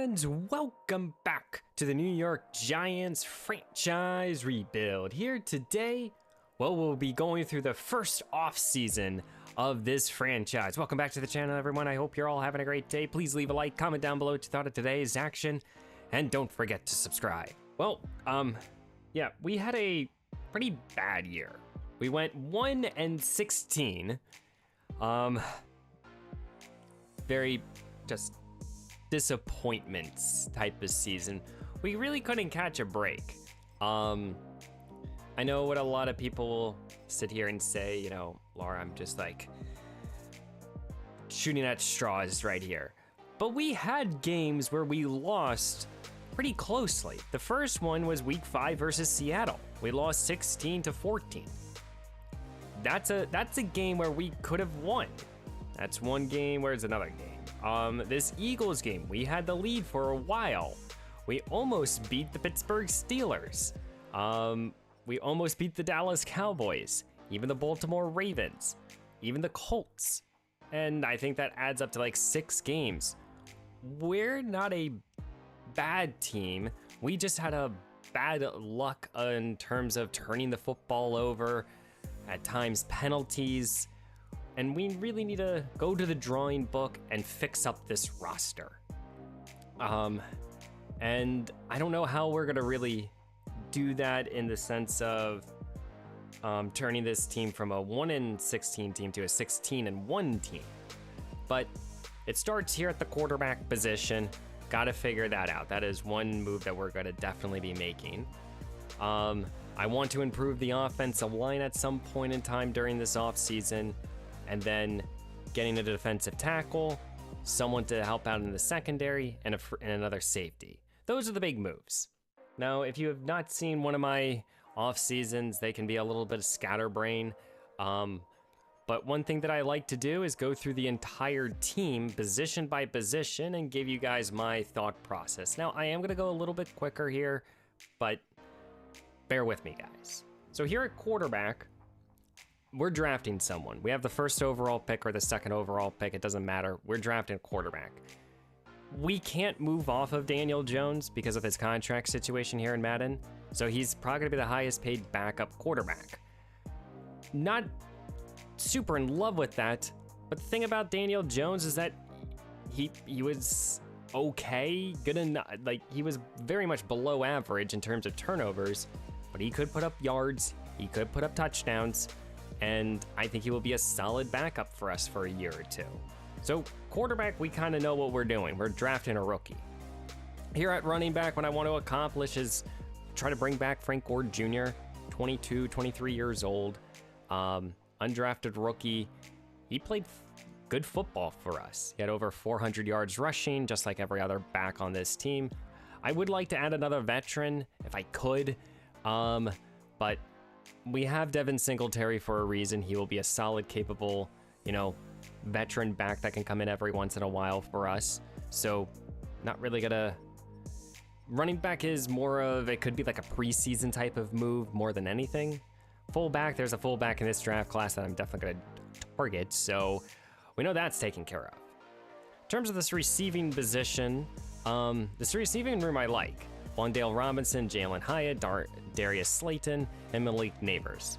fans, welcome back to the New York Giants franchise rebuild. Here today, well, we'll be going through the first off-season of this franchise. Welcome back to the channel, everyone. I hope you're all having a great day. Please leave a like, comment down below what you thought of today's action, and don't forget to subscribe. Well, yeah, we had a pretty bad year. We went 1-16. Very just disappointments type of season. We really couldn't catch a break. I know what a lot of people will sit here and say, you know, Laura, I'm just like shooting at straws right here. But we had games where we lost pretty closely. The first one was week 5 versus Seattle. We lost 16-14. That's a game where we could have won. That's one game. Where's another game? This Eagles game, we had the lead for a while. We almost beat the Pittsburgh Steelers. We almost beat the Dallas Cowboys, even the Baltimore Ravens, even the Colts. And I think that adds up to like 6 games. We're not a bad team. We just had a bad luck in terms of turning the football over, at times penalties. And we really need to go to the drawing book and fix up this roster. And I don't know how we're gonna really do that in the sense of turning this team from a 1-16 team to a 16-1 team. But it starts here at the quarterback position. Gotta figure that out. That is one move that we're gonna definitely be making. I want to improve the offensive line at some point in time during this offseason. And then getting a defensive tackle, someone to help out in the secondary, and another safety. Those are the big moves. Now, if you have not seen one of my off seasons, they can be a little bit of scatterbrain. But one thing that I like to do is go through the entire team position by position and give you guys my thought process. Now, I am gonna go a little bit quicker here, but bear with me, guys. So here at quarterback, we're drafting someone. We have the first overall pick or the second overall pick, it doesn't matter. We're drafting a quarterback. We can't move off of Daniel Jones because of his contract situation here in Madden, so he's probably gonna be the highest paid backup quarterback. Not super in love with that, but the thing about Daniel Jones is that he was okay, good enough, like he was very much below average in terms of turnovers, but he could put up yards, he could put up touchdowns, and I think he will be a solid backup for us for a year or two. So quarterback, we kind of know what we're doing. We're drafting a rookie. Here at running back, what I want to accomplish is try to bring back Frank Gore Jr., 22, 23 years old, undrafted rookie. He played good football for us. He had over 400 yards rushing, just like every other back on this team. I would like to add another veteran if I could, but we have Devin Singletary for a reason. He will be a solid, capable, you know, veteran back that can come in every once in a while for us. So not really gonna... Running back is more of, it could be like a preseason type of move more than anything. Fullback, there's a fullback in this draft class that I'm definitely gonna target, so we know that's taken care of. In terms of this receiving position, this receiving room I like. Wan'Dale Robinson, Jalen Hyatt, Darius Slayton, and Malik Neighbors.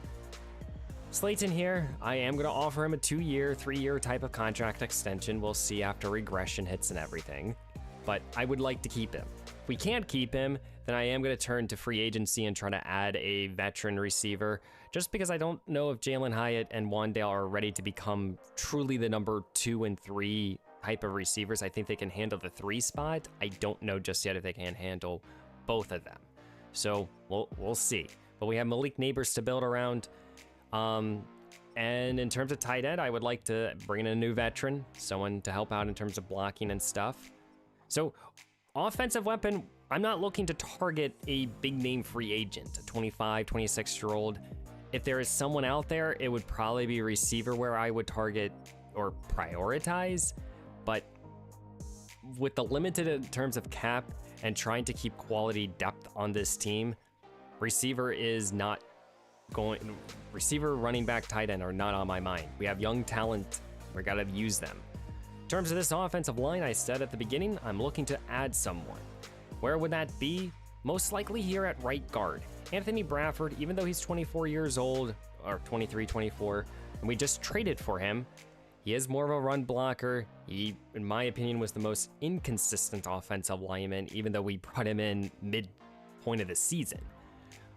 Slayton here, I am going to offer him a 2-year, 3-year type of contract extension. We'll see after regression hits and everything. But I would like to keep him. If we can't keep him, then I am going to turn to free agency and try to add a veteran receiver, just because I don't know if Jalen Hyatt and Wan'Dale are ready to become truly the number 2 and 3 type of receivers. I think they can handle the 3 spot. I don't know just yet if they can handle both of them. So we'll see. But we have Malik Neighbors to build around. And in terms of tight end, I would like to bring in a new veteran, someone to help out in terms of blocking and stuff. So offensive weapon, I'm not looking to target a big name free agent, a 25, 26-year-old. If there is someone out there, it would probably be a receiver where I would target or prioritize. But with the limited in terms of cap and trying to keep quality depth on this team, receiver is not going, receiver, running back, tight end are not on my mind. We have young talent, we gotta use them. In terms of this offensive line, I said at the beginning, I'm looking to add someone. Where would that be? Most likely here at right guard. Anthony Bradford, even though he's 24 years old, or 23, 24, and we just traded for him, he is more of a run blocker. He, in my opinion, was the most inconsistent offensive lineman, even though we brought him in mid-point of the season.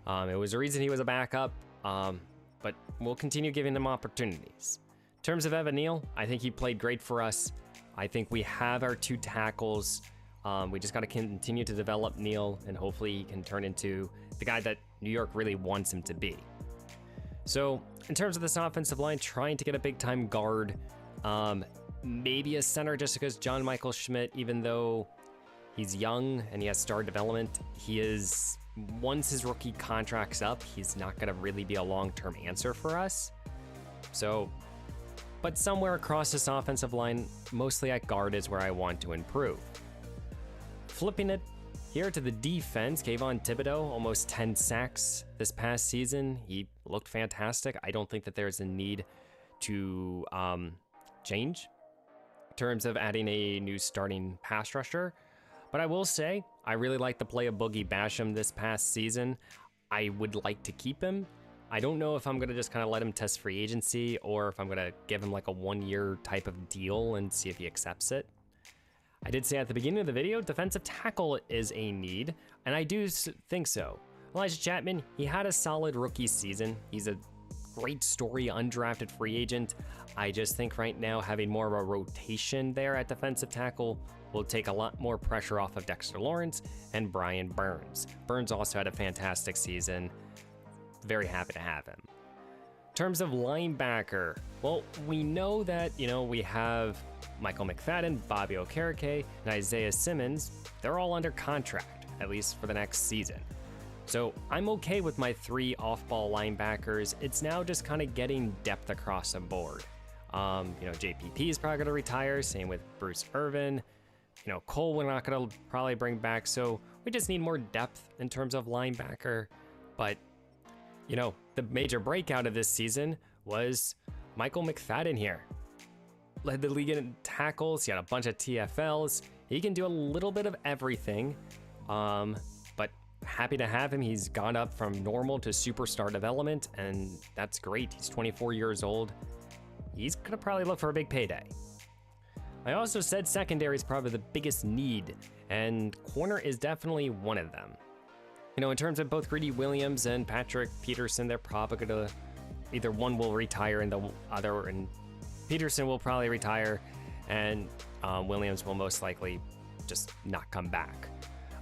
It was a reason he was a backup, but we'll continue giving him opportunities. In terms of Evan Neal, I think he played great for us. I think we have our 2 tackles. We just got to continue to develop Neal, and hopefully he can turn into the guy that New York really wants him to be. So in terms of this offensive line, trying to get a big-time guard, maybe a center just because John Michael Schmidt, even though he's young and he has star development, he is, once his rookie contract's up, he's not going to really be a long-term answer for us. So, but somewhere across this offensive line, mostly at guard, is where I want to improve. Flipping it here to the defense, Kayvon Thibodeau, almost 10 sacks this past season. He looked fantastic. I don't think that there's a need to change in terms of adding a new starting pass rusher. But I will say, I really like the play of Boogie Basham this past season. I would like to keep him. I don't know if I'm going to just kind of let him test free agency or if I'm going to give him like a 1-year type of deal and see if he accepts it. I did say at the beginning of the video, defensive tackle is a need, and I do think so. Elijah Chapman, he had a solid rookie season. He's a great story, undrafted free agent. I just think right now having more of a rotation there at defensive tackle will take a lot more pressure off of Dexter Lawrence and Brian Burns. Burns also had a fantastic season. Very happy to have him. In terms of linebacker, well, we know that, we have Michael McFadden, Bobby Okereke, and Isaiah Simmons. They're all under contract, at least for the next season. So I'm okay with my 3 off-ball linebackers. It's now just kind of getting depth across the board. JPP is probably going to retire, same with Bruce Irvin. Cole we're not going to probably bring back, so we just need more depth in terms of linebacker. But, the major breakout of this season was Michael McFadden here. Led the league in tackles, he had a bunch of TFLs. He can do a little bit of everything, but happy to have him. He's gone up from normal to superstar development, and that's great. He's 24 years old. He's gonna probably look for a big payday. I also said secondary is probably the biggest need, and corner is definitely one of them. In terms of both Greedy Williams and Patrick Peterson, they're probably gonna, either one will retire and the other, and Peterson will probably retire, and Williams will most likely just not come back.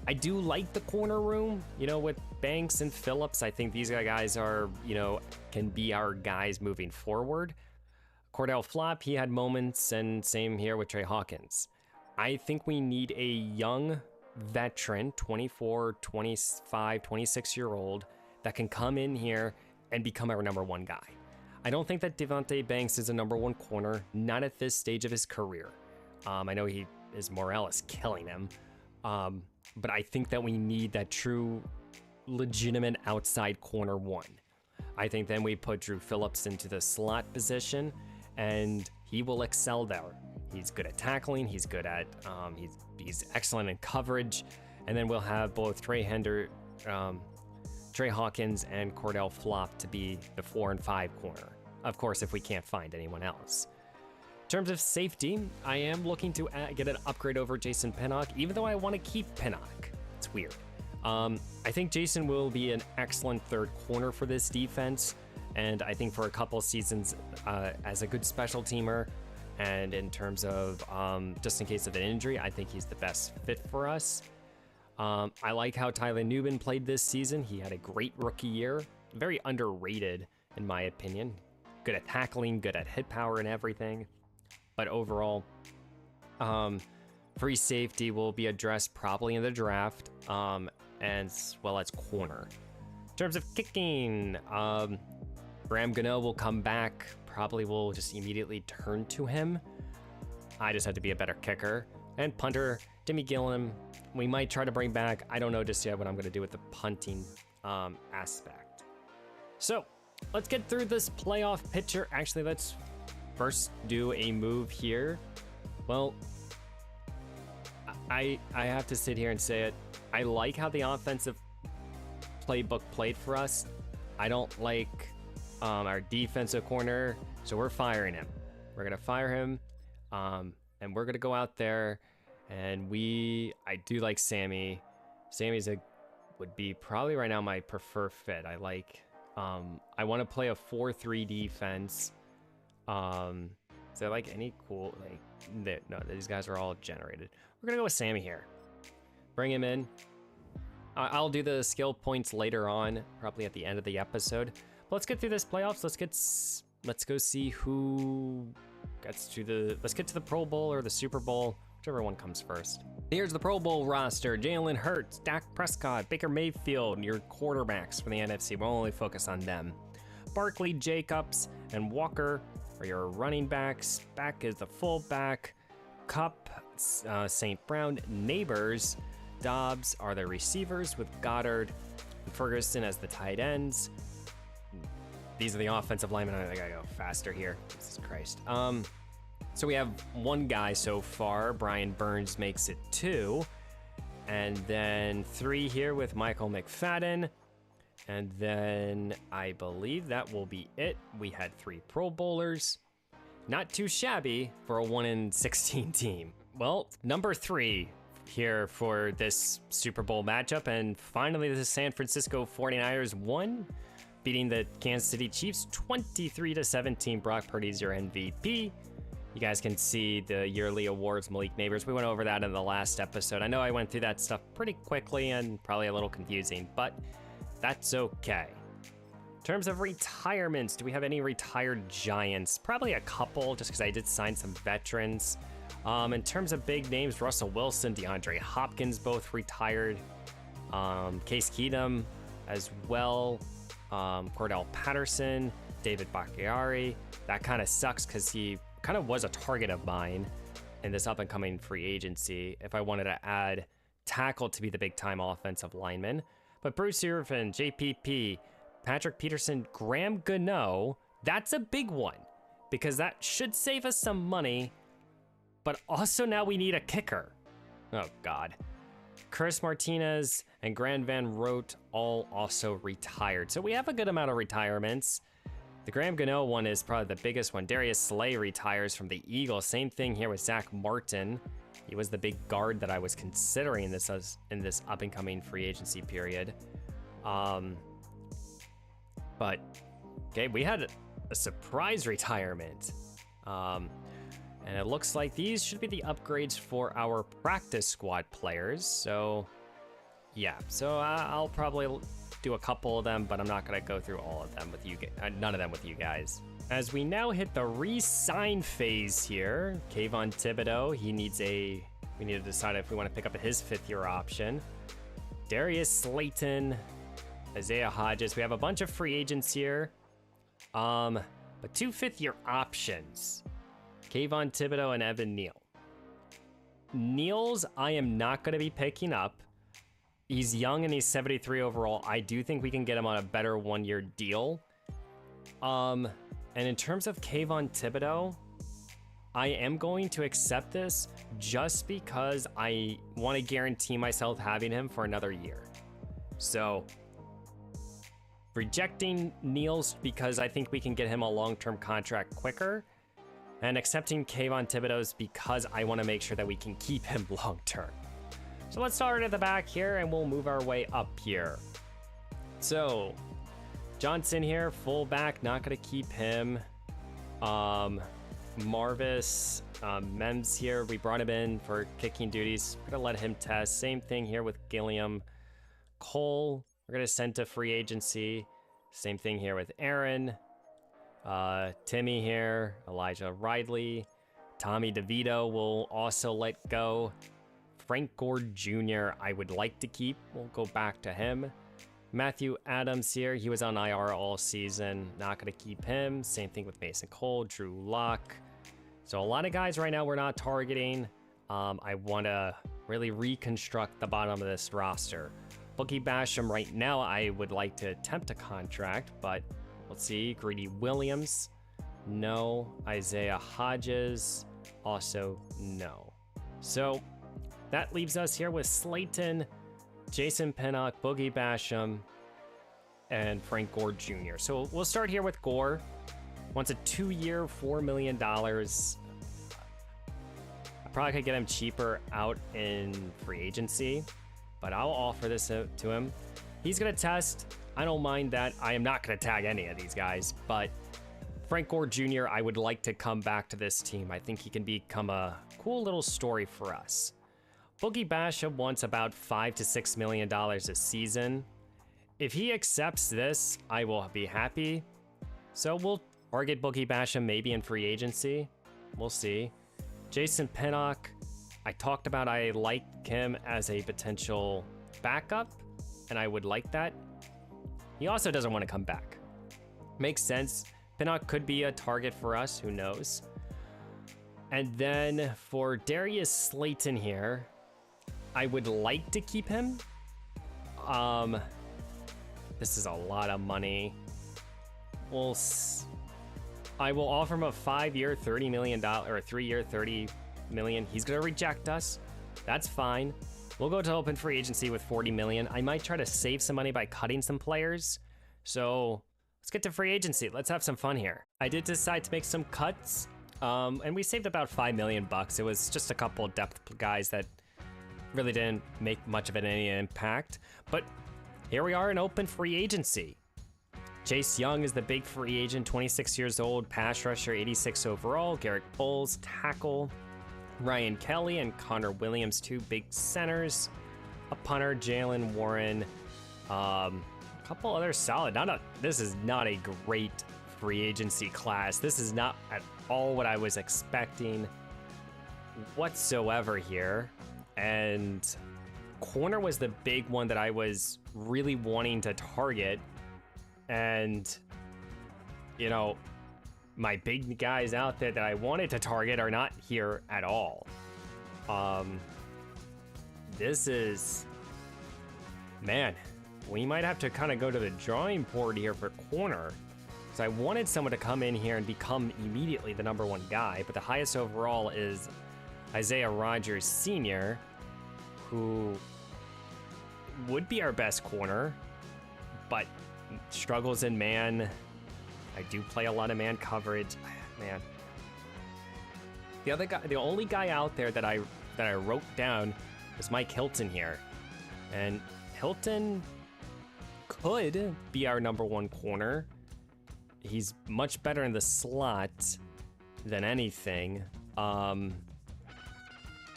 I do like the corner room, with Banks and Phillips. I think these guys are, can be our guys moving forward. Cordell Flop, he had moments, and same here with Trey Hawkins. I think we need a young veteran, 24, 25, 26-year-old, that can come in here and become our number 1 guy. I don't think that Devontae Banks is a number 1 corner, not at this stage of his career. I know Morrell is killing him, but I think that we need that true, legitimate outside corner 1. I think then we put Drew Phillips into the slot position, and he will excel there. He's good at tackling. He's good at he's excellent in coverage, and then we'll have both Trey Hawkins and Cordell Flop to be the 4 and 5 corner. Of course, if we can't find anyone else. In terms of safety, I am looking to get an upgrade over Jason Pinnock, even though I want to keep Pinnock. It's weird. I think Jason will be an excellent 3rd corner for this defense, and I think for a couple seasons as a good special teamer, and in terms of just in case of an injury, I think he's the best fit for us. I like how Tyler Newman played this season. He had a great rookie year, very underrated in my opinion. Good at tackling, good at hit power and everything. But overall, free safety will be addressed probably in the draft, as well as corner. In terms of kicking, Graham Gano will come back. Probably will just immediately turn to him. I just have to be a better kicker. And punter, Jimmy Gilliam, we might try to bring back. I don't know just yet what I'm going to do with the punting aspect. So let's get through this playoff picture. Actually, let's first do a move here Well, I have to sit here and say it. I like how the offensive playbook played for us. I don't like our defensive corner, so we're firing him. We're gonna fire him, and we're gonna go out there, and I do like Sammy. Sammy's would be probably right now my preferred fit. I like, I want to play a 4-3 defense. Is there like any cool, like, no, these guys are all generated. We're gonna go with Sammy here. Bring him in. I'll do the skill points later on, probably at the end of the episode. But let's get through this playoffs. Let's go see who gets to let's get to the Pro Bowl or the Super Bowl, whichever one comes first. Here's the Pro Bowl roster: Jalen Hurts, Dak Prescott, Baker Mayfield, your quarterbacks for the NFC. We'll only focus on them. Barkley, Jacobs, and Walker are your running backs. Back is the fullback. Cup, St. Brown, Neighbors, Dobbs are the receivers with Goddard and Ferguson as the tight ends. These are the offensive linemen. I gotta go faster here. Jesus Christ. So we have one guy so far. Brian Burns makes it 2. And then 3 here with Michael McFadden. And then I believe that will be it. We had 3 Pro Bowlers. Not too shabby for a 1-16 team. Well, number 3 here for this Super Bowl matchup. And finally, the San Francisco 49ers won, beating the Kansas City Chiefs 23-17. Brock Purdy's your MVP. You guys can see the yearly awards, Malik Neighbors. We went over that in the last episode. I know I went through that stuff pretty quickly and probably a little confusing, but that's okay. In terms of retirements, do we have any retired Giants? Probably a couple, just because I did sign some veterans. In terms of big names, Russell Wilson, DeAndre Hopkins, both retired. Case Keenum as well. Cordell Patterson, David Bakhtiari. That kind of sucks because he kind of was a target of mine in this up-and-coming free agency if I wanted to add tackle to be the big-time offensive lineman. But Bruce Irvin, JPP, Patrick Peterson, Graham Gano, that's a big one because that should save us some money, but also now we need a kicker. Oh, God. Chris Martinez and Grand Van Rote all also retired. So we have a good amount of retirements. The Graham Gano one is probably the biggest one. Darius Slay retires from the Eagles. Same thing here with Zach Martin. He was the big guard that I was considering in this up-and-coming free agency period. But, okay, we had a surprise retirement. And it looks like these should be the upgrades for our practice squad players. So, yeah. So I'll probably do a couple of them, but I'm not going to go through all of them with you. None of them with you guys. As we now hit the re-sign phase here, Kayvon Thibodeau, we need to decide if we want to pick up his 5th-year option. Darius Slayton, Isaiah Hodges. We have a bunch of free agents here, but 2 5th-year options. Kayvon Thibodeau and Evan Neal. Neal's I am not going to be picking up. He's young and he's 73 overall. I do think we can get him on a better 1-year deal. And in terms of Kayvon Thibodeau, I am going to accept this just because I want to guarantee myself having him for another year. So, rejecting Neal's because I think we can get him a long-term contract quicker, and accepting Kayvon Thibodeau's because I want to make sure that we can keep him long-term. So let's start at the back here, and we'll move our way up here. So, Johnson here, fullback, not going to keep him. Marvis, Mems here, we brought him in for kicking duties. We're going to let him test. Same thing here with Gilliam. Cole, we're going to send to free agency. Same thing here with Aaron. Timmy here, Elijah Ridley. Tommy DeVito will also let go. Frank Gore Jr. I would like to keep. We'll go back to him. Matthew Adams here. He was on IR all season. Not going to keep him. Same thing with Mason Cole, Drew Lock. So a lot of guys right now we're not targeting. I want to really reconstruct the bottom of this roster. Bookie Basham right now I would like to attempt a contract, but let's see. Greedy Williams. No. Isaiah Hodges. Also, no. So that leaves us here with Slayton, Jason Pinnock, Boogie Basham, and Frank Gore Jr. So we'll start here with Gore. Wants a 2-year, $4 million. I probably could get him cheaper out in free agency, but I'll offer this to him. He's going to test. I don't mind that. I am not going to tag any of these guys, but Frank Gore Jr., I would like to come back to this team. I think he can become a cool little story for us. Boogie Basham wants about $5 to $6 million a season. If he accepts this, I will be happy. So we'll target Boogie Basham maybe in free agency. We'll see. Jason Pinnock, I talked about I like him as a potential backup, and I would like that. He also doesn't want to come back. Makes sense. Pinnock could be a target for us, who knows. And then for Darius Slayton here, I would like to keep him. This is a lot of money. I will offer him a 5-year, $30 million, or a 3-year, $30 million. He's gonna reject us. That's fine. We'll go to open free agency with $40 million. I might try to save some money by cutting some players. So let's get to free agency. Let's have some fun here. I did decide to make some cuts, and we saved about $5 million. It was just a couple depth guys that really didn't make much of any impact. But here we are in open free agency. Chase Young is the big free agent, 26 years old, pass rusher, 86 overall. Garrett Bowles, tackle. Ryan Kelly and Connor Williams, 2 big centers. A punter, Jalen Warren. A couple other solid. This is not a great free agency class. This is not at all what I was expecting whatsoever here. And corner was the big one that I was really wanting to target. And, you know, my big guys out there that I wanted to target are not here at all. This is, man, we might have to kind of go to the drawing board here for corner. Because I wanted someone to come in here and become immediately the #1 guy, but the highest overall is Isaiah Rodgers Sr., who would be our best corner, but struggles in man. I do play a lot of man coverage. Man. The only guy out there that I wrote down was Mike Hilton here. And Hilton could be our #1 corner. He's much better in the slot than anything.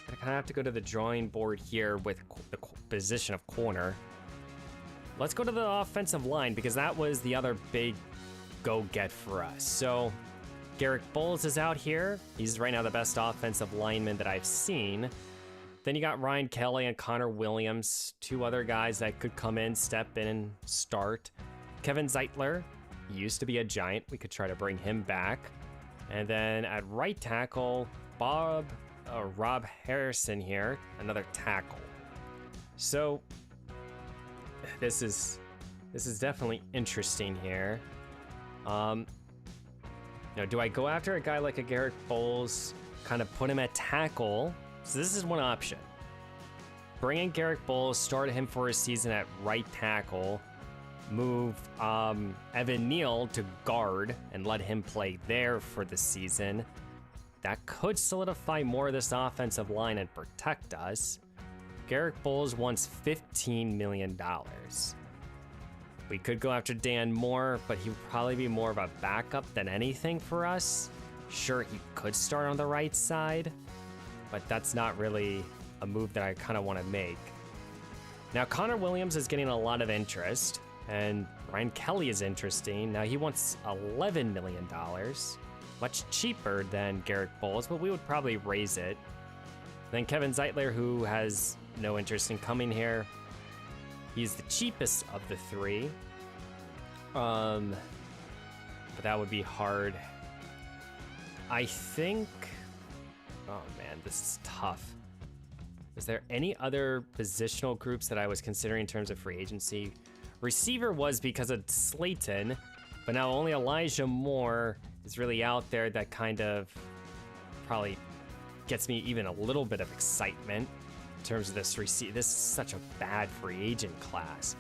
I kind of have to go to the drawing board here with the position of corner. Let's go to the offensive line because that was the other big go-get for us. So Garrett Bowles is out here. He's right now the best offensive lineman that I've seen. Then you got Ryan Kelly and Connor Williams, 2 other guys that could come in, step in, and start. Kevin Zeitler used to be a Giant. We could try to bring him back. And then at right tackle, Rob Harrison here, another tackle. So this is definitely interesting here. Do I go after a guy like a Garrett Bowles, kind of put him at tackle? So this is one option. Bring in Garrett Bowles, start him for a season at right tackle, move Evan Neal to guard and let him play there for the season. That could solidify more of this offensive line and protect us. Garrett Bowles wants $15 million. We could go after Dan Moore, but he would probably be more of a backup than anything for us. Sure, he could start on the right side, but that's not really a move that I kind of want to make. Now, Connor Williams is getting a lot of interest, and Ryan Kelly is interesting. Now, he wants $11 million, much cheaper than Garrett Bowles, but we would probably raise it. Then Kevin Zeitler, who has no interest in coming here. He's the cheapest of the 3. But that would be hard. I think, oh man, this is tough. Is there any other positional groups that I was considering in terms of free agency? Receiver was because of Slayton, but now only Elijah Moore is really out there that kind of probably gets me even a little bit of excitement in terms of this receipt. This is such a bad free agent class.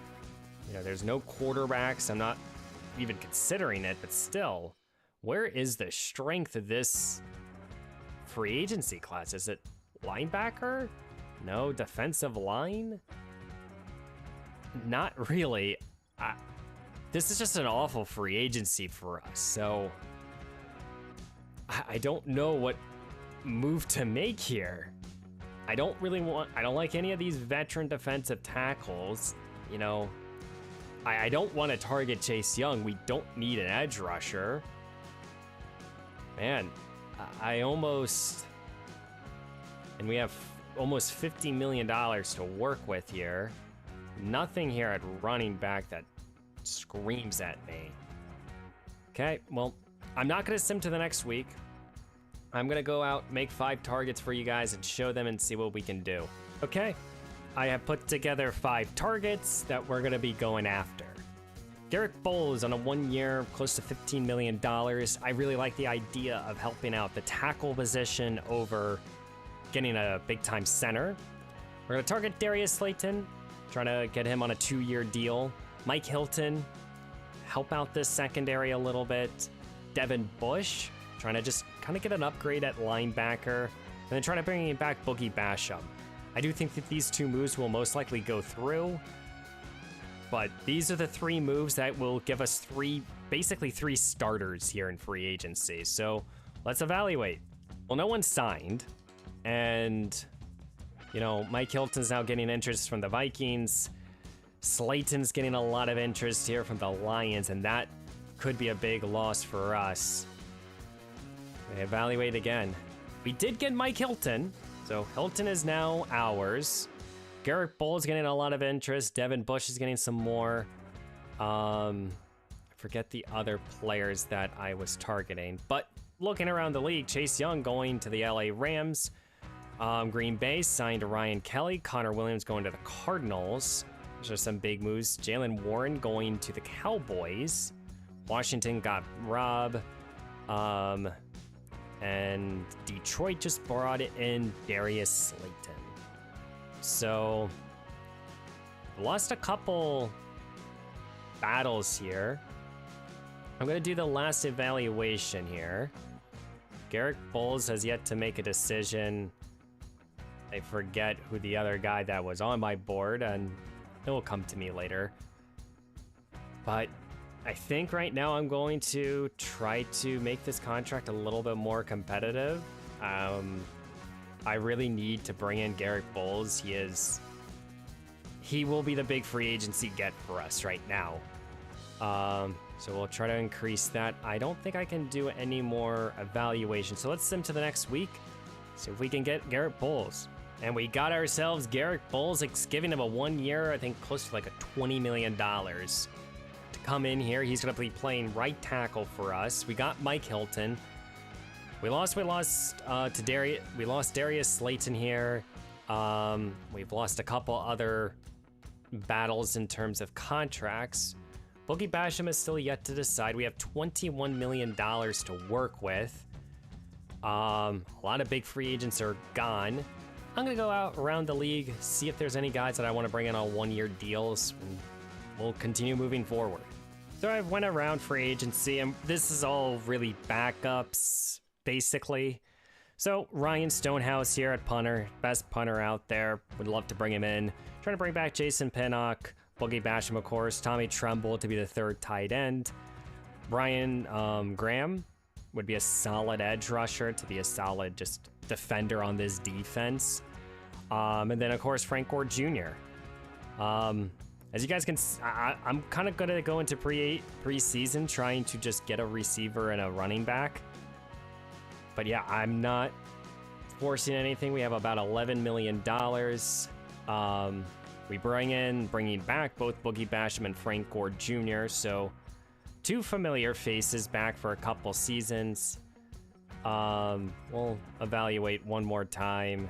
You know, there's no quarterbacks. I'm not even considering it, but still, where is the strength of this free agency class? Is it linebacker? No. Defensive line? Not really. This is just an awful free agency for us, so I don't know what move to make here. I don't like any of these veteran defensive tackles. You know, I don't want to target Chase Young. We don't need an edge rusher. Man, and we have almost $50 million to work with here. Nothing here at running back that screams at me. Okay, well, I'm not going to sim to the next week. I'm going to go out, make 5 targets for you guys, and show them and see what we can do. Okay, I have put together 5 targets that we're going to be going after. Garrett Bowles on a 1-year, close to $15 million. I really like the idea of helping out the tackle position over getting a big-time center. We're going to target Darius Slayton, trying to get him on a 2-year deal. Mike Hilton, help out this secondary a little bit. Devin Bush, trying to just kind of get an upgrade at linebacker. And then trying to bring back Boogie Basham. I do think that these 2 moves will most likely go through. But these are the 3 moves that will give us basically 3 starters here in free agency. So let's evaluate. Well, no one signed. And, you know, Mike Hilton's now getting interest from the Vikings. Slayton's getting a lot of interest here from the Lions, and that could be a big loss for us. We evaluate again. We did get Mike Hilton, so Hilton is now ours. Garrett Bowles getting a lot of interest. Devin Bush is getting some more. I forget the other players that I was targeting, but looking around the league, Chase Young going to the LA Rams. Green Bay signed Ryan Kelly. Connor Williams going to the Cardinals. Those are some big moves. Jalen Warren going to the Cowboys. Washington got Rob. And Detroit just brought in Darius Slayton. So, lost a couple battles here. I'm going to do the last evaluation here. Garrett Bowles has yet to make a decision. I forget who the other guy that was on my board, and it will come to me later. But I think right now I'm going to try to make this contract a little bit more competitive. I really need to bring in Garrett Bowles. He will be the big free agency get for us right now. So we'll try to increase that. I don't think I can do any more evaluation. So let's sim to the next week. See if we can get Garrett Bowles. And we got ourselves Garrett Bowles. It's giving him a 1-year, I think close to like a $20 million to come in here. He's going to be playing right tackle for us. We got Mike Hilton. We lost Darius Slayton here. We've lost a couple other battles in terms of contracts. Boogie Basham is still yet to decide. We have $21 million to work with. A lot of big free agents are gone. I'm going to go out around the league, see if there's any guys that I want to bring in on 1-year deals, and we'll continue moving forward. So I went around free agency, and this is all really backups, basically. So Ryan Stonehouse here at punter, best punter out there. Would love to bring him in. Trying to bring back Jason Pinnock, Boogie Basham, of course, Tommy Tremble to be the 3rd tight end. Brian Graham would be a solid edge rusher to be a solid just defender on this defense. And then, of course, Frank Gore Jr. As you guys can, I'm kind of going to go into preseason trying to just get a receiver and a running back. But yeah, I'm not forcing anything. We have about $11 million. We bringing back both Boogie Basham and Frank Gore Jr. So 2 familiar faces back for a couple seasons. We'll evaluate one more time.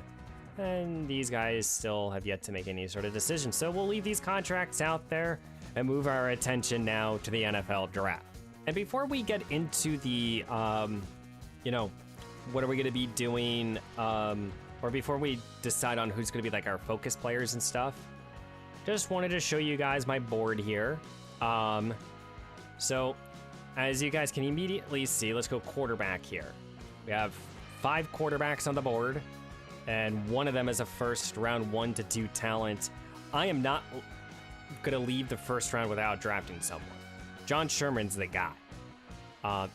And these guys still have yet to make any sort of decision. So we'll leave these contracts out there and move our attention now to the NFL draft. And before we get into the, what are we going to be doing, or before we decide on who's going to be like our focus players and stuff, just wanted to show you guys my board here. So as you guys can immediately see, let's go quarterback here. We have 5 quarterbacks on the board, and one of them is a first round 1 to 2 talent. I am not gonna leave the first round without drafting someone. John Sherman's the guy.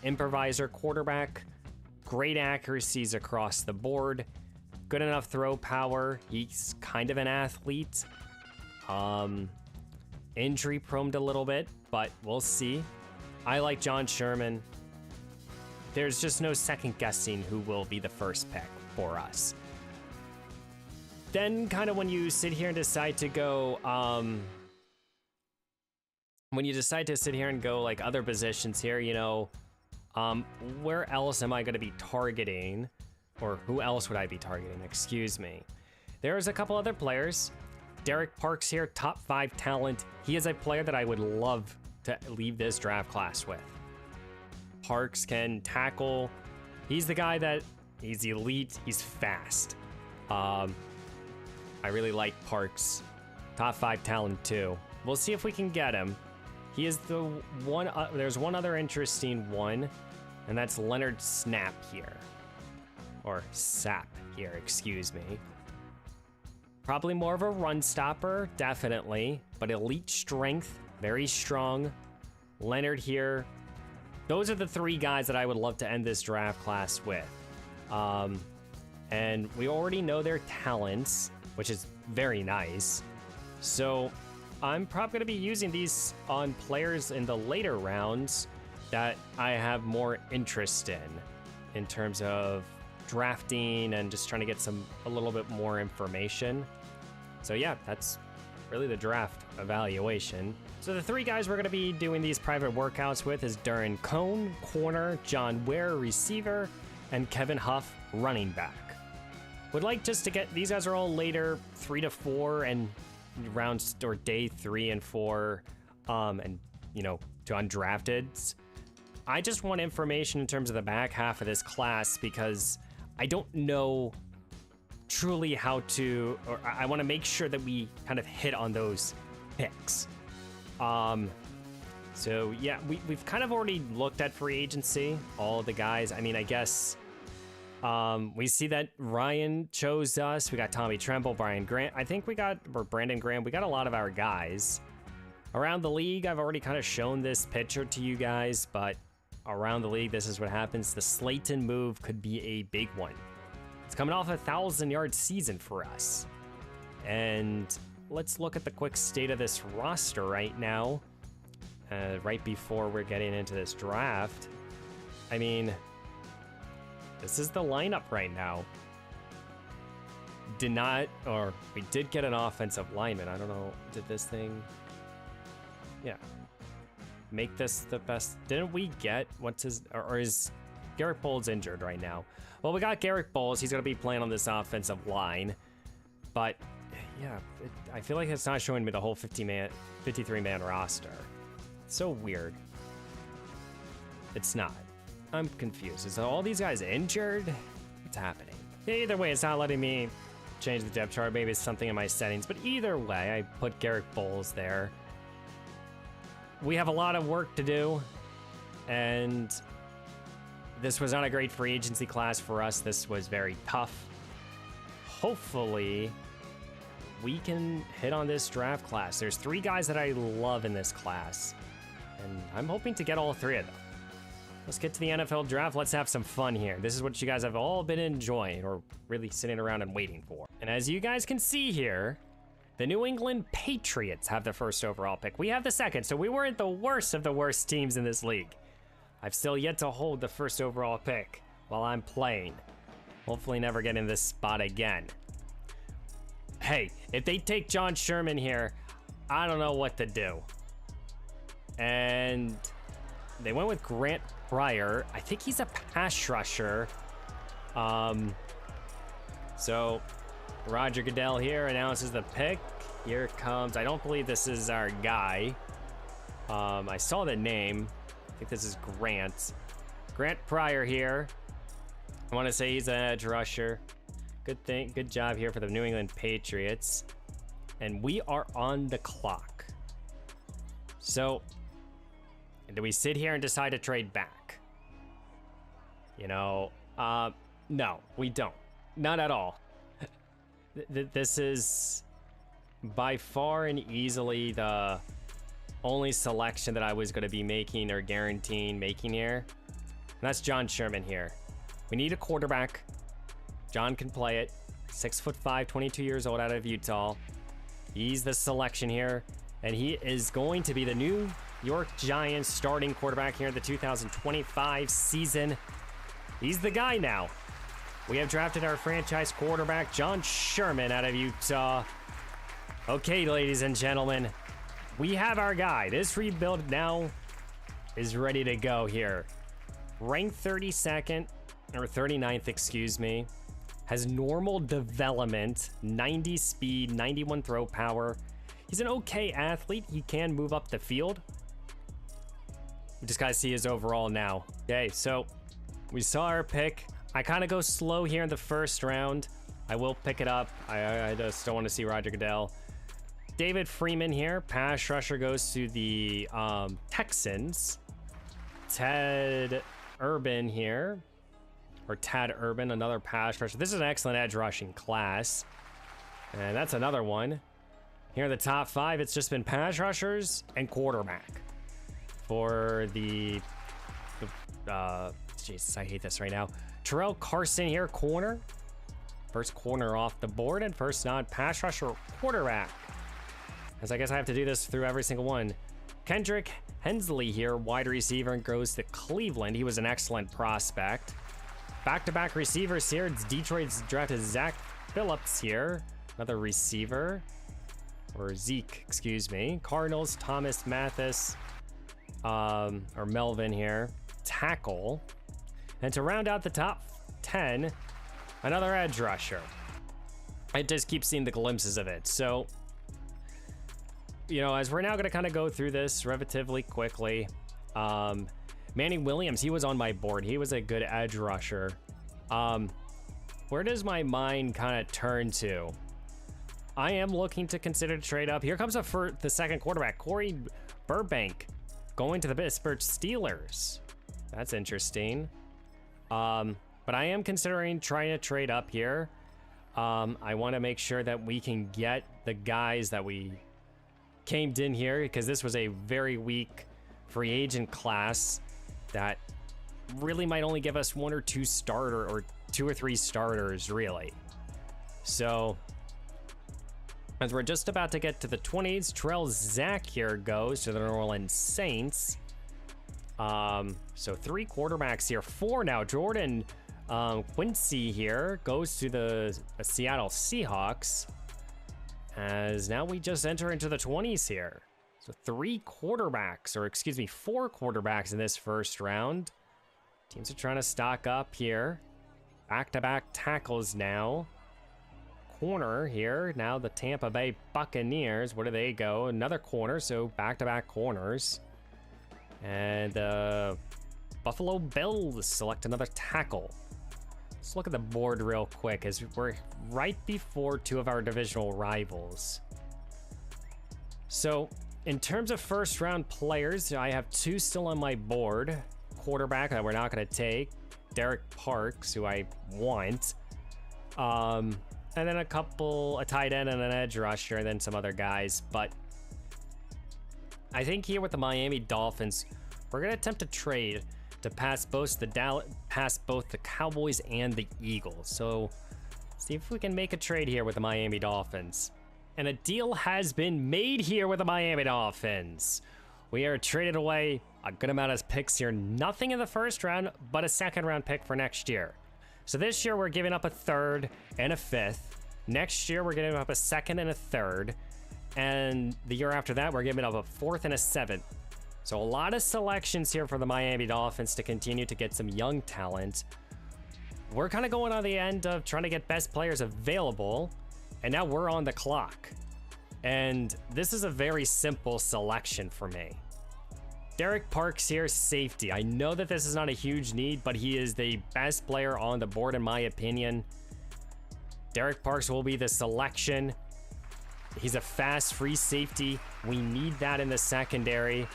Improviser quarterback, great accuracies across the board, good enough throw power. He's kind of an athlete. Injury prone a little bit, but we'll see. I like John Sherman. There's just no second guessing who will be the first pick for us. Then kind of when you sit here and decide to go, when you decide to sit here and go like other positions here, you know, where else am I going to be targeting? Or who else would I be targeting? Excuse me. There's a couple other players. Derek Parks here, top 5 talent. He is a player that I would love to leave this draft class with. Parks can tackle. He's the guy that, he's elite, he's fast. I really like Parks. Top 5 talent too. We'll see if we can get him. He is the one, there's one other interesting one, and that's Leonard Snap here. Or Sap here, excuse me. Probably more of a run stopper, definitely, but elite strength, very strong. Leonard here. Those are the 3 guys that I would love to end this draft class with. And we already know their talents, which is very nice. So I'm probably going to be using these on players in the later rounds that I have more interest in terms of drafting and just trying to get a little bit more information. So yeah, that's really the draft evaluation. So the 3 guys we're going to be doing these private workouts with is Darren Cone, corner, John Ware, receiver, and Kevin Huff, running back. Would like just to get, these guys are all later 3 to 4 and rounds, or day 3 and 4, and you know, to undrafteds. I just want information in terms of the back half of this class because I don't know truly how to, or I want to make sure that we kind of hit on those picks. So yeah, we've kind of already looked at free agency, all the guys. I mean, I guess we see that Ryan chose us. We got Tommy Tremble, Brian Grant. I think we got, or Brandon Graham. We got a lot of our guys. Around the league, I've already kind of shown this picture to you guys, but around the league, this is what happens. The Slayton move could be a big one. It's coming off a 1,000-yard season for us. And let's look at the quick state of this roster right now, right before we're getting into this draft. I mean, this is the lineup right now. We did get an offensive lineman. I don't know, did this thing? Yeah. Make this the best. Didn't we get, what's his, or is Garrett Bowles injured right now? Well, we got Garrett Bowles. He's going to be playing on this offensive line. But, yeah, I feel like it's not showing me the whole 53-man roster. It's so weird. It's not. I'm confused. Is all these guys injured? What's happening? Either way, it's not letting me change the depth chart. Maybe it's something in my settings. But either way, I put Garrett Bowles there. We have a lot of work to do. And this was not a great free agency class for us. This was very tough. Hopefully, we can hit on this draft class. There's 3 guys that I love in this class. And I'm hoping to get all 3 of them. Let's get to the NFL draft. Let's have some fun here. This is what you guys have all been enjoying, or really sitting around and waiting for. And as you guys can see here, the New England Patriots have the first overall pick. We have the second, so we weren't the worst of the worst teams in this league. I've still yet to hold the first overall pick while I'm playing. Hopefully never get in this spot again. Hey, if they take John Sherman here, I don't know what to do. And they went with Grant Pryor. I think he's a pass rusher. So Roger Goodell here announces the pick. Here comes, I don't believe this is our guy. I saw the name. I think this is Grant. Grant Pryor here. I want to say he's an edge rusher. Good job here for the New England Patriots. And we are on the clock. So, do we sit here and decide to trade back? You know, no, we don't. Not at all. This is by far and easily the only selection that I was going to be making or guaranteeing making here. And that's John Sherman here. We need a quarterback. John can play it. 6'5", 22 years old, out of Utah. He's the selection here, and he is going to be the New York Giants starting quarterback here in the 2025 season. He's the guy now. We have drafted our franchise quarterback, John Sherman, out of Utah. Okay, ladies and gentlemen, we have our guy. This rebuild now is ready to go here. Ranked 32nd, or 39th, excuse me. Has normal development, 90 speed, 91 throw power. He's an okay athlete. He can move up the field. We just gotta see his overall now. Okay, so we saw our pick. I kind of go slow here in the first round. I will pick it up. I just don't want to see Roger Goodell. David Freeman here. Pass rusher goes to the Texans. Ted Urban here. Or Tad Urban, another pass rusher. This is an excellent edge rushing class. And that's another one. Here in the top 5, it's just been pass rushers and quarterback. For the Jesus, I hate this right now. Terrell Carson here, corner. First corner off the board and first non-pass rusher quarterback. As I guess I have to do this through every single one. Kendrick Hensley here, wide receiver, and goes to Cleveland. He was an excellent prospect. Back-to-back receivers here. It's Detroit's drafted Zach Phillips here. Another receiver. Or Zeke, excuse me. Cardinals, Thomas Mathis. Or Melvin here. Tackle. And to round out the top 10, another edge rusher. I just keep seeing the glimpses of it. So, you know, as we're now going to kind of go through this relatively quickly. Manning Williams, he was on my board. He was a good edge rusher. Where does my mind kind of turn to? I am looking to consider to trade up. Here comes the second quarterback, Corey Burbank, going to the Pittsburgh Steelers. That's interesting. But I am considering trying to trade up here. I want to make sure that we can get the guys that we came in here, because this was a very weak free agent class that really might only give us 1 or 2 starter or 2 or 3 starters really. So as we're just about to get to the 20s, Terrell Zach here goes to the New Orleans Saints. So 3 quarterbacks here, 4 now. Jordan Quincy here goes to the Seattle Seahawks. As now we just enter into the 20s here. So 4 quarterbacks in this first round. Teams are trying to stock up here. Back-to-back tackles now. Corner here. Now the Tampa Bay Buccaneers. Where do they go? Another corner, so back-to-back corners. And Buffalo Bills select another tackle. Let's look at the board real quick as we're right before 2 of our divisional rivals. So in terms of first round players, I have 2 still on my board. Quarterback that we're not going to take. Derek Parks, who I want. And then a tight end and an edge rusher, and then some other guys. But I think here with the Miami Dolphins, we're going to attempt to trade to pass both the Cowboys and the Eagles. So see if we can make a trade here with the Miami Dolphins. And a deal has been made here with the Miami Dolphins. We are traded away a good amount of picks here. Nothing in the first round, but a second round pick for next year. So this year we're giving up a 3rd and a 5th. Next year we're giving up a 2nd and a 3rd. And the year after that we're giving up a 4th and a 7th. So a lot of selections here for the Miami Dolphins to continue to get some young talent. We're kind of going on the end of trying to get best players available. And now we're on the clock. And this is a very simple selection for me. Derek Parks here, safety. I know that this is not a huge need, but he is the best player on the board in my opinion. Derek Parks will be the selection. He's a fast free safety. We need that in the secondary.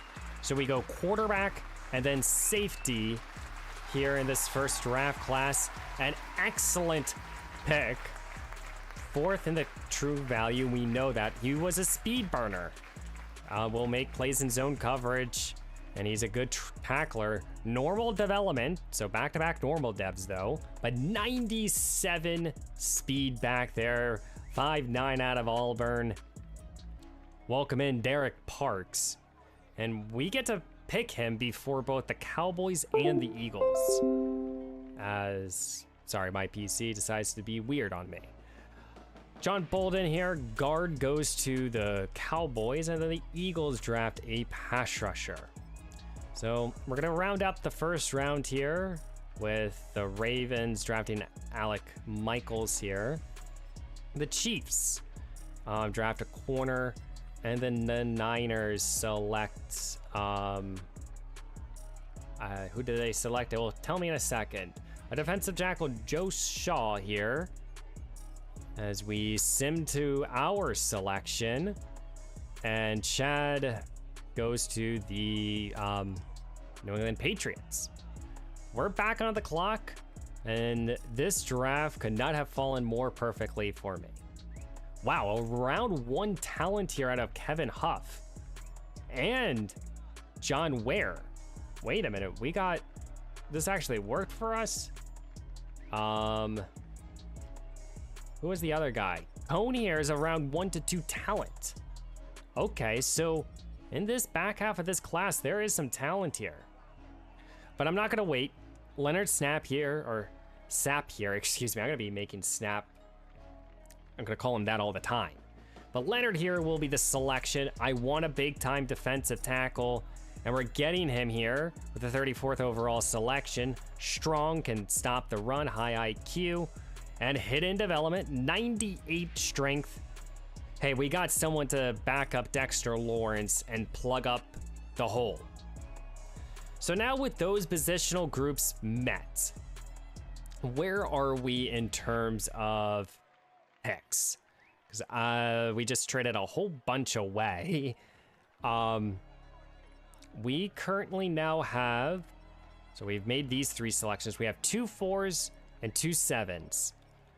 So we go quarterback and then safety here in this first draft class. An excellent pick. Fourth in the true value. We know that. He was a speed burner. Will make plays in zone coverage. And he's a good tackler. Normal development. So back-to-back normal devs, though. But 97 speed back there. 5'9" out of Auburn. Welcome in Derek Parks. And we get to pick him before both the Cowboys and the Eagles. Sorry, my PC decides to be weird on me. John Bolden here, guard, goes to the Cowboys, and then the Eagles draft a pass rusher. So we're going to round up the first round here with the Ravens drafting Alec Michaels here. The Chiefs draft a corner, and then the Niners select, who did they select? It will tell me in a second. A defensive tackle, Joe Shaw here. As we sim to our selection, and Chad goes to the New England Patriots. We're back on the clock, and this draft could not have fallen more perfectly for me. Wow, a round one talent here out of Kevin Huff and John Ware. Wait a minute, we got this actually worked for us. Who was the other guy? Cone here is around 1 to 2 talent. Okay, so in this back half of this class, there is some talent here. But I'm not gonna wait. Leonard Snap here, or Sap here, excuse me. I'm gonna be making Snap. I'm gonna call him that all the time. But Leonard here will be the selection. I want a big time defensive tackle, and we're getting him here with the 34th overall selection. Strong, can stop the run, high IQ. And hidden development, 98 strength. Hey, we got someone to back up Dexter Lawrence and plug up the hole. So now with those positional groups met, where are we in terms of picks? Because we just traded a whole bunch away. We currently now have, so we've made these 3 selections. We have 2 4s and 2 7s.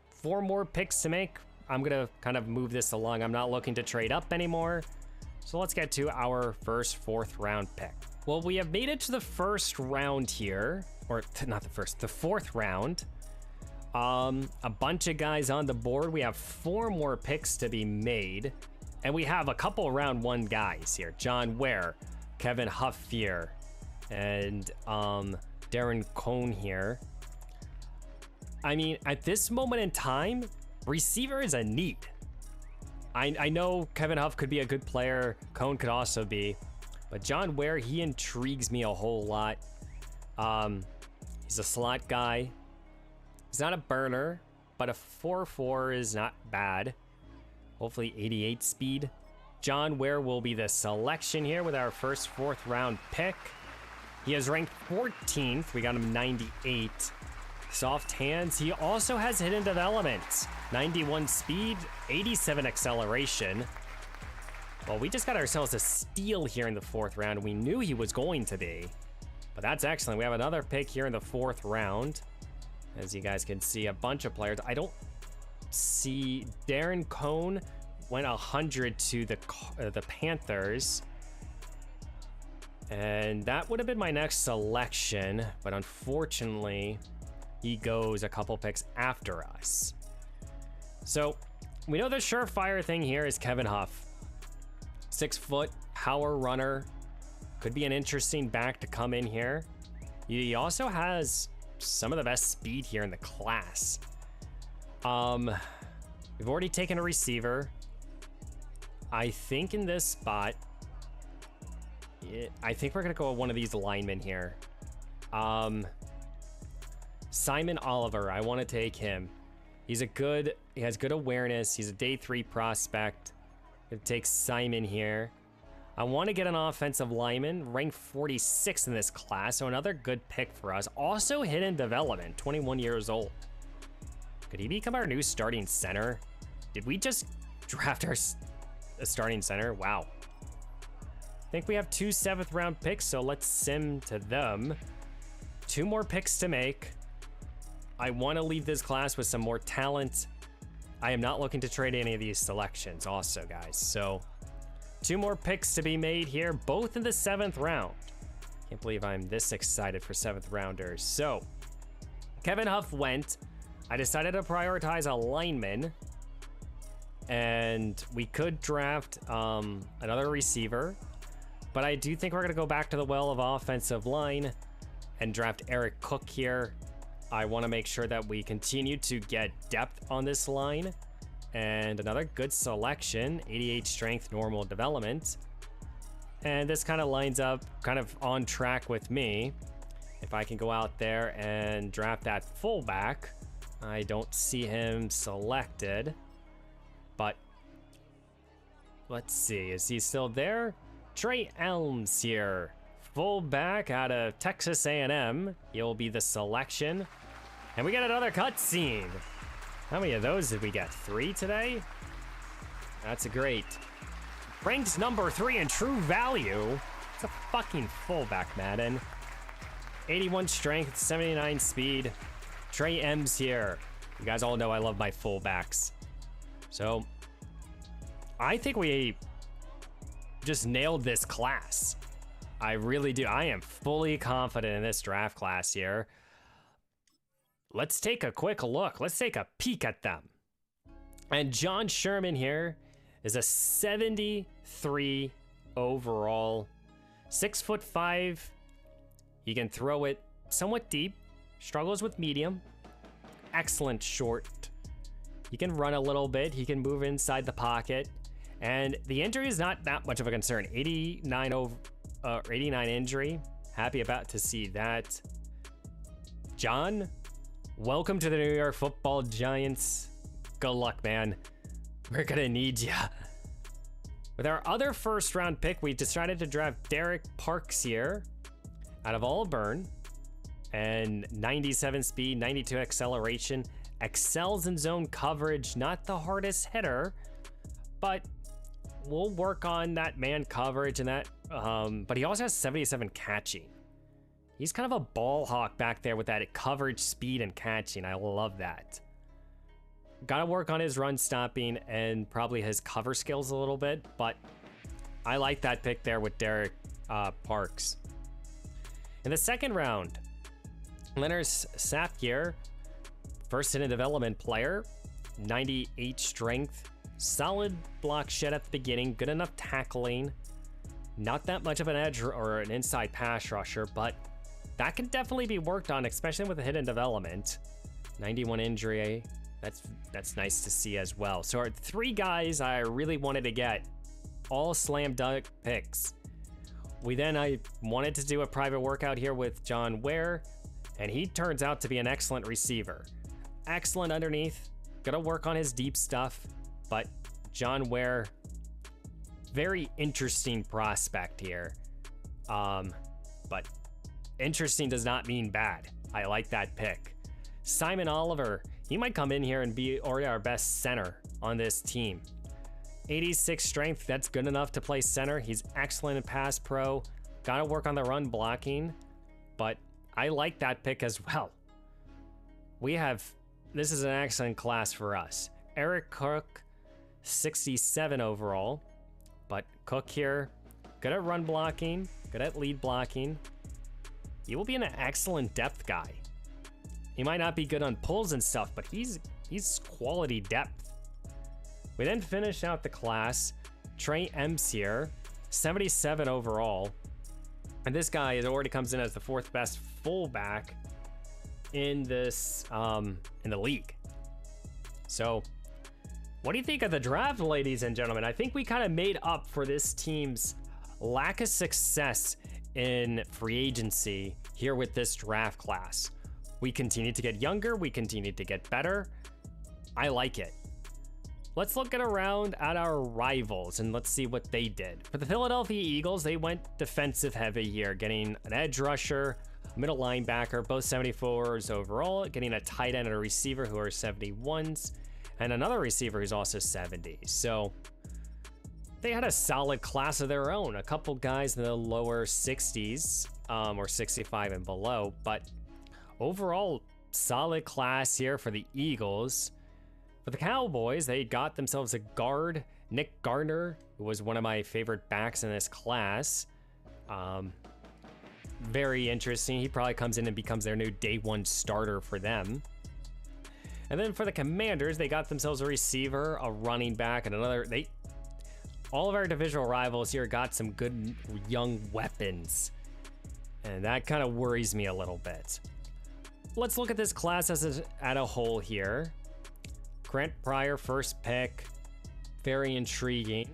4 more picks to make. I'm gonna kind of move this along. I'm not looking to trade up anymore. So let's get to our first 4th round pick. Well, we have made it to the first round here, or not the first, the 4th round. A bunch of guys on the board. We have 4 more picks to be made, and we have a couple round 1 guys here. John Ware, Kevin Huff here, and Darren Cone here. I mean, at this moment in time, receiver is a need. I know Kevin Huff could be a good player. Cone could also be. But John Ware, he intrigues me a whole lot. He's a slot guy. He's not a burner, but a 4.4 is not bad. Hopefully 88 speed. John Ware will be the selection here with our first 4th round pick. He is ranked 14th. We got him 98. Soft hands. He also has hidden development. 91 speed, 87 acceleration. Well, we just got ourselves a steal here in the 4th round. We knew he was going to be, but that's excellent. We have another pick here in the 4th round. As you guys can see, a bunch of players. I don't see Darren Cone went 100 to the Panthers. And that would have been my next selection, but unfortunately, he goes a couple picks after us. So we know the surefire thing here is Kevin Huff. 6 foot, power runner. Could be an interesting back to come in here. He also has some of the best speed here in the class. We've already taken a receiver. I think in this spot, I think we're gonna go with one of these linemen here. Simon Oliver, I want to take him. He has good awareness. He's a day 3 prospect. It takes Simon here. I want to get an offensive lineman, ranked 46 in this class, so another good pick for us. Also hidden development, 21 years old. Could he become our new starting center? Did we just draft a starting center? Wow. I think we have 2 7th-round picks, so let's sim to them. 2 more picks to make. I want to leave this class with some more talent. I am not looking to trade any of these selections also, guys. So 2 more picks to be made here, both in the 7th round. Can't believe I'm this excited for 7th rounders. So Kevin Huff went. I decided to prioritize a lineman. And we could draft another receiver. But I do think we're going to go back to the well of offensive line and draft Eric Cook here. I want to make sure that we continue to get depth on this line. And another good selection, 88 strength, normal development. And this kind of lines up kind of on track with me. If I can go out there and draft that fullback. I don't see him selected. But let's see, is he still there? Trey Elms here, fullback out of Texas A&M. He'll be the selection. And we got another cutscene. How many of those did we get? 3 today? That's a great. Ranked number 3 in true value. It's a fucking fullback, Madden. 81 strength, 79 speed. Trey Ems here. You guys all know I love my fullbacks. So I think we just nailed this class. I really do. I am fully confident in this draft class here. Let's take a quick look. Let's take a peek at them. And John Sherman here is a 73 overall, 6'5". He can throw it somewhat deep, struggles with medium, excellent short. He can run a little bit. He can move inside the pocket. And the injury is not that much of a concern. 89 injury. Happy about to see that. John, welcome to the New York Football Giants. Good luck, man. We're gonna need ya. With our other 1st round pick, we decided to draft Derek Parks here out of Auburn. And 97 speed, 92 acceleration. Excels in zone coverage. Not the hardest hitter, but we'll work on that man coverage and that. But he also has 77 catching. He's kind of a ball hawk back there with that coverage, speed, and catching. I love that. Got to work on his run stopping and probably his cover skills a little bit, but I like that pick there with Derek Parks. In the 2nd round, Leonard Sapir, first in a development player, 98 strength, solid block shed at the beginning, good enough tackling, not that much of an edge or an inside pass rusher, but that can definitely be worked on, especially with a hidden development. 91 injury, that's nice to see as well. So our 3 guys I really wanted to get, all slam dunk picks. I wanted to do a private workout here with John Ware, and he turns out to be an excellent receiver. Excellent underneath, gotta work on his deep stuff, but John Ware, very interesting prospect here. But interesting does not mean bad. I like that pick. Simon Oliver, he might come in here and be already our best center on this team. 86 strength, that's good enough to play center. He's excellent in pass pro. Gotta work on the run blocking, but I like that pick as well. This is an excellent class for us. Eric Cook, 67 overall, but Cook here, good at run blocking, good at lead blocking. He will be an excellent depth guy. He might not be good on pulls and stuff, but he's quality depth. We then finish out the class. Trey Ems here, 77 overall. And this guy already comes in as the 4th best fullback in this in the league. So what do you think of the draft, ladies and gentlemen? I think we kind of made up for this team's lack of success in free agency here with this draft class. We continue to get younger, we continue to get better. I like it. let's look around at our rivals and let's see what they did. For the Philadelphia Eagles, they went defensive heavy here, getting an edge rusher, middle linebacker, both 74s overall, getting a tight end and a receiver who are 71s, and another receiver who's also 70. So they had a solid class of their own. A couple guys in the lower 60s, or 65 and below, but overall, solid class here for the Eagles. For the Cowboys, they got themselves a guard, Nick Gardner, who was one of my favorite backs in this class. Very interesting. He probably comes in and becomes their new day one starter for them. And then for the Commanders, they got themselves a receiver, a running back, and another. All of our divisional rivals here got some good young weapons, and that kind of worries me a little bit. Let's look at this class as a whole here. Grant Pryor, first pick, very intriguing.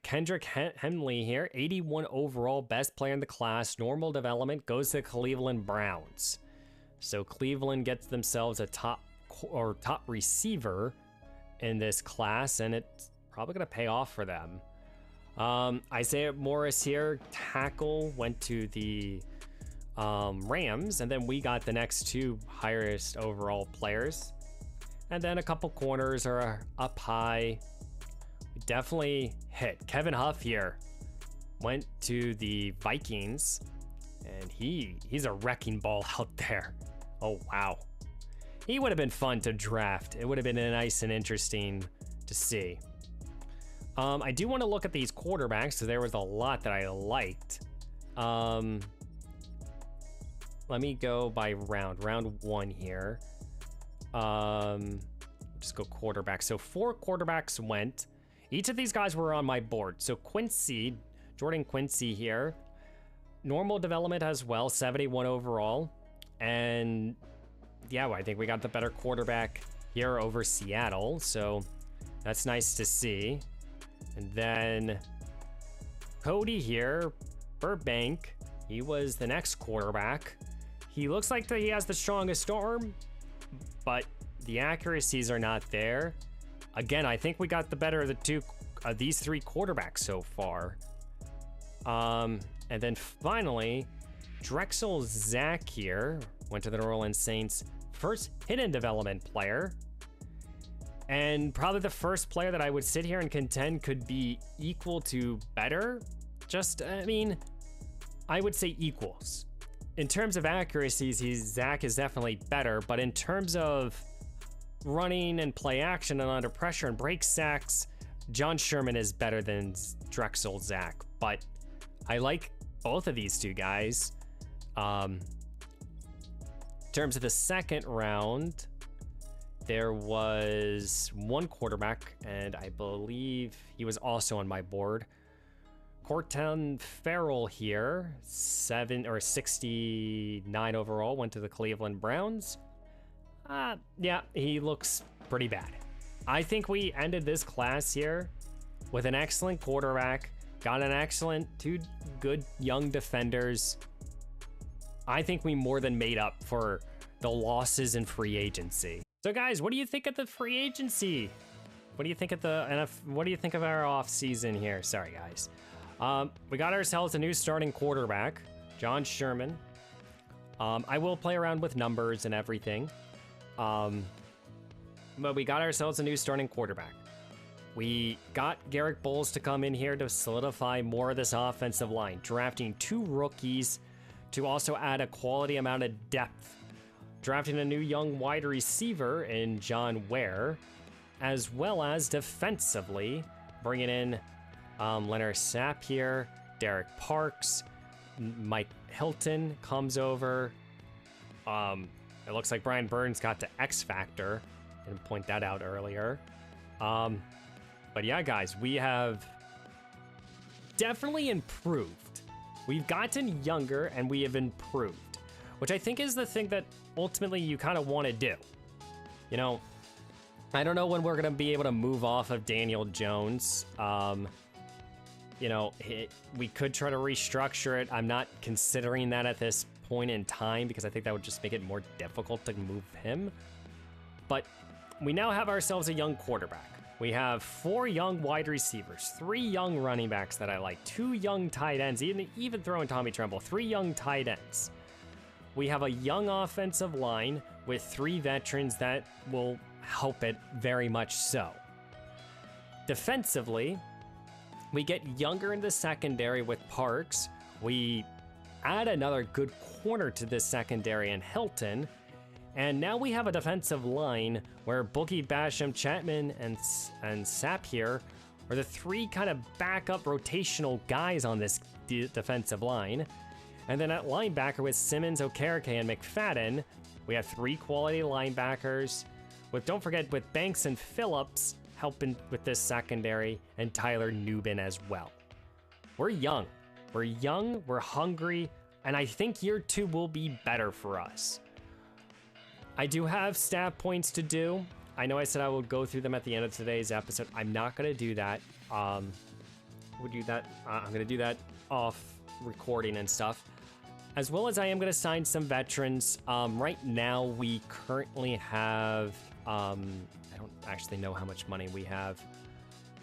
Kendrick Henley here, 81 overall, best player in the class. Normal development, goes to Cleveland Browns. So Cleveland gets themselves a top receiver in this class, and it's probably going to pay off for them. Isaiah Morris here, tackle, went to the Rams, and then we got the next two highest overall players, and then a couple corners are up high. We definitely hit. Kevin Huff here went to the Vikings, and he's a wrecking ball out there. Oh wow, he would have been fun to draft. It would have been nice and interesting to see. I do want to look at these quarterbacks, so there was a lot that I liked. Let me go by round one here. Just go quarterback. So 4 quarterbacks went. Each of these guys were on my board. So Jordan Quincy here, normal development as well, 71 overall. And yeah, I think we got the better quarterback here over Seattle. So that's nice to see. And then Cody here, Burbank, he was the next quarterback. He looks like he has the strongest arm, but the accuracies are not there. Again, I think we got the better of these 3 quarterbacks so far. And then finally, Drexel Zach here went to the New Orleans Saints, first hidden development player. And probably the first player that I would sit here and contend could be equal to better. I would say equals. In terms of accuracies, Zach is definitely better, but in terms of running and play action and under pressure and break sacks, John Sherman is better than Drexel Zach. But I like both of these two guys. In terms of the second round, there was one quarterback, and I believe he was also on my board. Cortland Farrell here, 69 overall, went to the Cleveland Browns. Yeah, he looks pretty bad. I think we ended this class here with an excellent quarterback, got an excellent 2 good young defenders. I think we more than made up for the losses in free agency. So guys, what do you think of the free agency? What do you think of what do you think of our offseason here? Sorry guys. We got ourselves a new starting quarterback, John Sherman. I will play around with numbers and everything. But we got ourselves a new starting quarterback. We got Garrett Bowles to come in here to solidify more of this offensive line, drafting 2 rookies to also add a quality amount of depth. Drafting a new young wide receiver in John Ware, as well as defensively bringing in Leonard Sapp here, Derek Parks, Mike Hilton comes over. It looks like Brian Burns got the X Factor. Didn't point that out earlier. But yeah, guys, we have definitely improved. We've gotten younger and we have improved, which I think is the thing that ultimately you kind of want to do. You know, I don't know when we're going to be able to move off of Daniel Jones. You know, we could try to restructure it. I'm not considering that at this point in time because I think that would just make it more difficult to move him. But we now have ourselves a young quarterback. We have 4 young wide receivers, 3 young running backs that I like, 2 young tight ends, even throwing Tommy Tremble, 3 young tight ends. We have a young offensive line with 3 veterans that will help it very much so. Defensively, we get younger in the secondary with Parks. We add another good corner to this secondary in Hilton. And now we have a defensive line where Boogie, Basham, Chapman, and Sapp here are the 3 kind of backup rotational guys on this defensive line. And then at linebacker with Simmons, Okereke, and McFadden, we have 3 quality linebackers. Don't forget, with Banks and Phillips helping with this secondary, and Tyler Nubin as well. We're young, we're hungry, and I think year 2 will be better for us. I do have stat points to do. I know I said I would go through them at the end of today's episode. I'm not going to do that. We'll do that. I'm going to do that off recording and stuff. As well as I am going to sign some veterans. Right now, we currently have... I don't actually know how much money we have.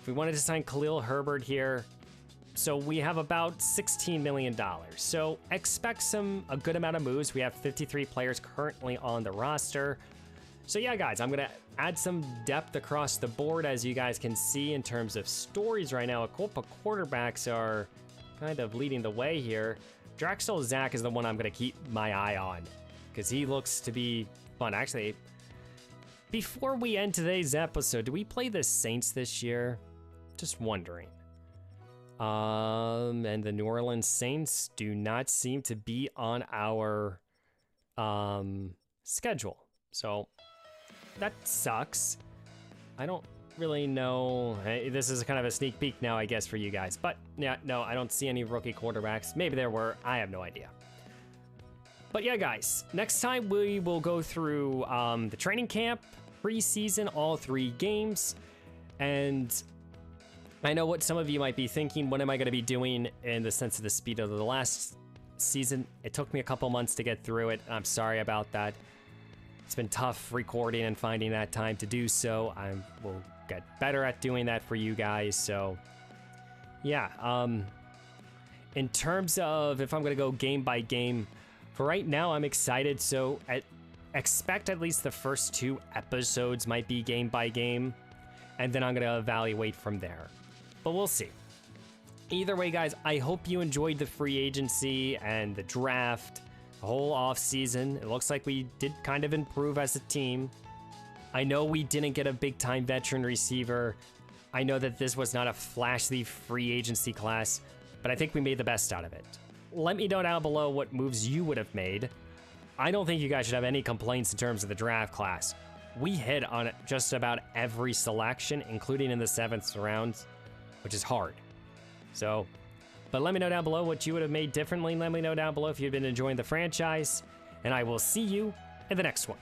If we wanted to sign Khalil Herbert here, so we have about $16 million. So expect a good amount of moves. We have 53 players currently on the roster. So yeah, guys, I'm going to add some depth across the board, as you guys can see in terms of stories right now. A couple quarterbacks are kind of leading the way here. Drexel Zach is the one I'm going to keep my eye on because he looks to be fun. Actually, before we end today's episode, do we play the Saints this year? Just wondering. And the New Orleans Saints do not seem to be on our schedule. So that sucks. I don't really know. This is kind of a sneak peek now, I guess, for you guys. But yeah, no, I don't see any rookie quarterbacks. Maybe there were. I have no idea. But yeah, guys, next time we will go through the training camp, preseason, all 3 games. And I know what some of you might be thinking. What am I going to be doing in the sense of the speed of the last season? It took me a couple months to get through it. I'm sorry about that. It's been tough recording and finding that time to do so. I will get better at doing that for you guys. So yeah, in terms of if I'm going to go game by game, for right now, I'm excited. So expect at least the first 2 episodes might be game by game, and then I'm going to evaluate from there. But we'll see. Either way, guys, I hope you enjoyed the free agency and the draft, the whole offseason. It looks like we did kind of improve as a team. I know we didn't get a big-time veteran receiver. I know that this was not a flashy free agency class, but I think we made the best out of it. Let me know down below what moves you would have made. I don't think you guys should have any complaints in terms of the draft class. We hit on just about every selection, including in the 7th round, which is hard. So, but let me know down below what you would have made differently. Let me know down below if you've been enjoying the franchise, and I will see you in the next one.